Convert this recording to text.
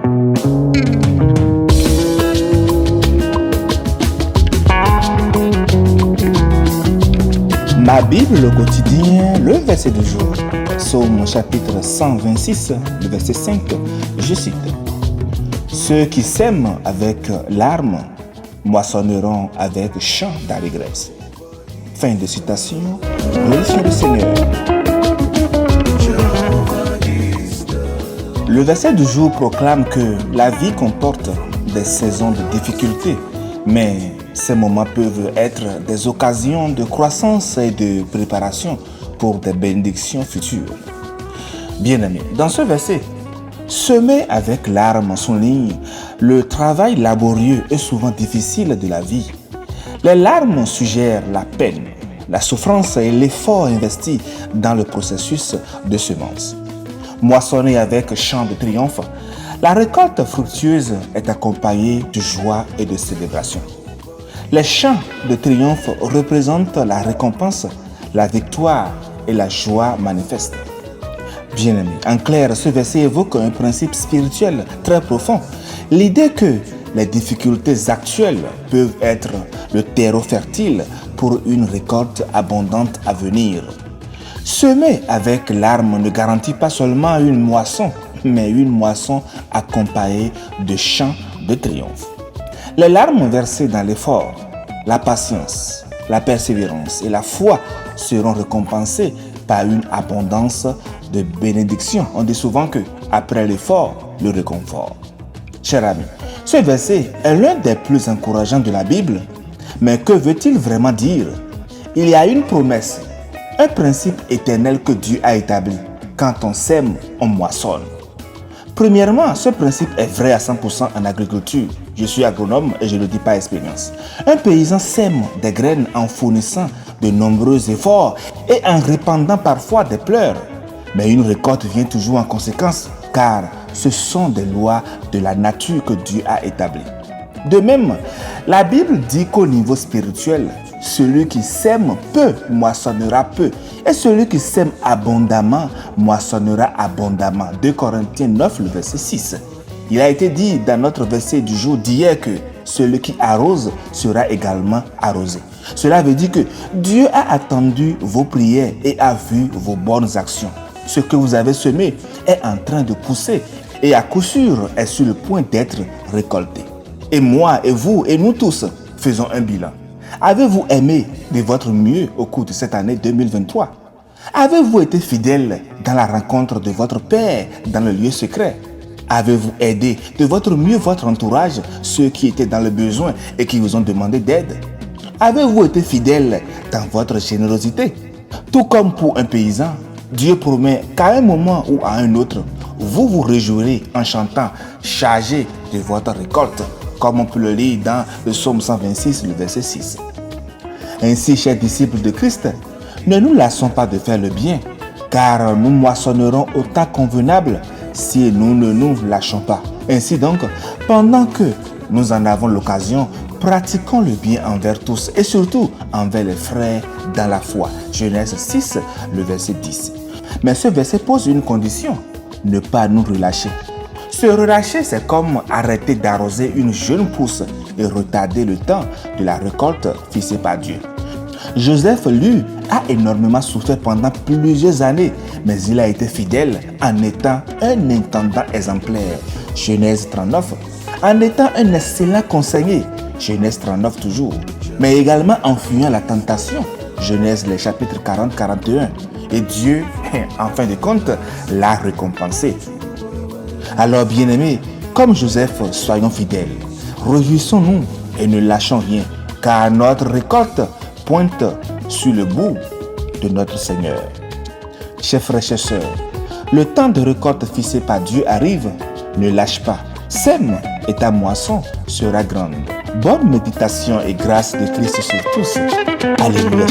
Ma Bible au quotidien, le verset du jour. Psaume chapitre 126, le verset 5, je cite. Ceux qui sèment avec larmes moissonneront avec chant d'allégresse. Fin de citation. Glorifiez le Seigneur. Le verset du jour proclame que la vie comporte des saisons de difficultés, mais ces moments peuvent être des occasions de croissance et de préparation pour des bénédictions futures. Bien-aimés, dans ce verset, semer avec larmes souligne le travail laborieux et souvent difficile de la vie. Les larmes suggèrent la peine, la souffrance et l'effort investi dans le processus de semence. Moissonner avec chant de triomphe, la récolte fructueuse est accompagnée de joie et de célébration. Les chants de triomphe représentent la récompense, la victoire et la joie manifeste. Bien-aimés, en clair, ce verset évoque un principe spirituel très profond. L'idée que les difficultés actuelles peuvent être le terreau fertile pour une récolte abondante à venir. Semer avec larmes ne garantit pas seulement une moisson, mais une moisson accompagnée de chants de triomphe. Les larmes versées dans l'effort, la patience, la persévérance et la foi seront récompensées par une abondance de bénédictions. On dit souvent que après l'effort, le réconfort. Chers amis, ce verset est l'un des plus encourageants de la Bible. Mais que veut-il vraiment dire? Il y a une promesse, un principe éternel que Dieu a établi. Quand on sème, on moissonne. Premièrement, ce principe est vrai à 100% en agriculture. Je suis agronome et je ne le dis pas expérience. Un paysan sème des graines en fournissant de nombreux efforts et en répandant parfois des pleurs. Mais une récolte vient toujours en conséquence, car ce sont des lois de la nature que Dieu a établies. De même, la Bible dit qu'au niveau spirituel, celui qui sème peu moissonnera peu, et celui qui sème abondamment moissonnera abondamment. 2 Corinthiens 9, le verset 6. Il a été dit dans notre verset du jour d'hier que celui qui arrose sera également arrosé. Cela veut dire que Dieu a attendu vos prières et a vu vos bonnes actions. Ce que vous avez semé est en train de pousser et à coup sûr est sur le point d'être récolté. Et moi et vous et nous tous faisons un bilan. Avez-vous aimé de votre mieux au cours de cette année 2023? Avez-vous été fidèle dans la rencontre de votre Père dans le lieu secret? Avez-vous aidé de votre mieux votre entourage, ceux qui étaient dans le besoin et qui vous ont demandé d'aide? Avez-vous été fidèle dans votre générosité? Tout comme pour un paysan, Dieu promet qu'à un moment ou à un autre, vous vous réjouirez en chantant, chargé de votre récolte, comme on peut le lire dans le psaume 126, le verset 6. Ainsi, chers disciples de Christ, ne nous lassons pas de faire le bien, car nous moissonnerons au temps convenable si nous ne nous lâchons pas. Ainsi donc, pendant que nous en avons l'occasion, pratiquons le bien envers tous et surtout envers les frères dans la foi. Genèse 6, le verset 10. Mais ce verset pose une condition, ne pas nous relâcher. Se relâcher, c'est comme arrêter d'arroser une jeune pousse et retarder le temps de la récolte fixée par Dieu. Joseph, lui, a énormément souffert pendant plusieurs années, mais il a été fidèle en étant un intendant exemplaire. Genèse 39. En étant un excellent conseiller. Genèse 39 toujours. Mais également en fuyant la tentation. Genèse les chapitres 40-41. Et Dieu, en fin de compte, l'a récompensé. Alors, bien-aimés, comme Joseph, soyons fidèles. Réjouissons-nous et ne lâchons rien, car notre récolte pointe sur le bout de notre Seigneur. Chers frères, chers sœurs, le temps de récolte fixé par Dieu arrive. Ne lâche pas. Sème et ta moisson sera grande. Bonne méditation et grâce de Christ sur tous. Alléluia.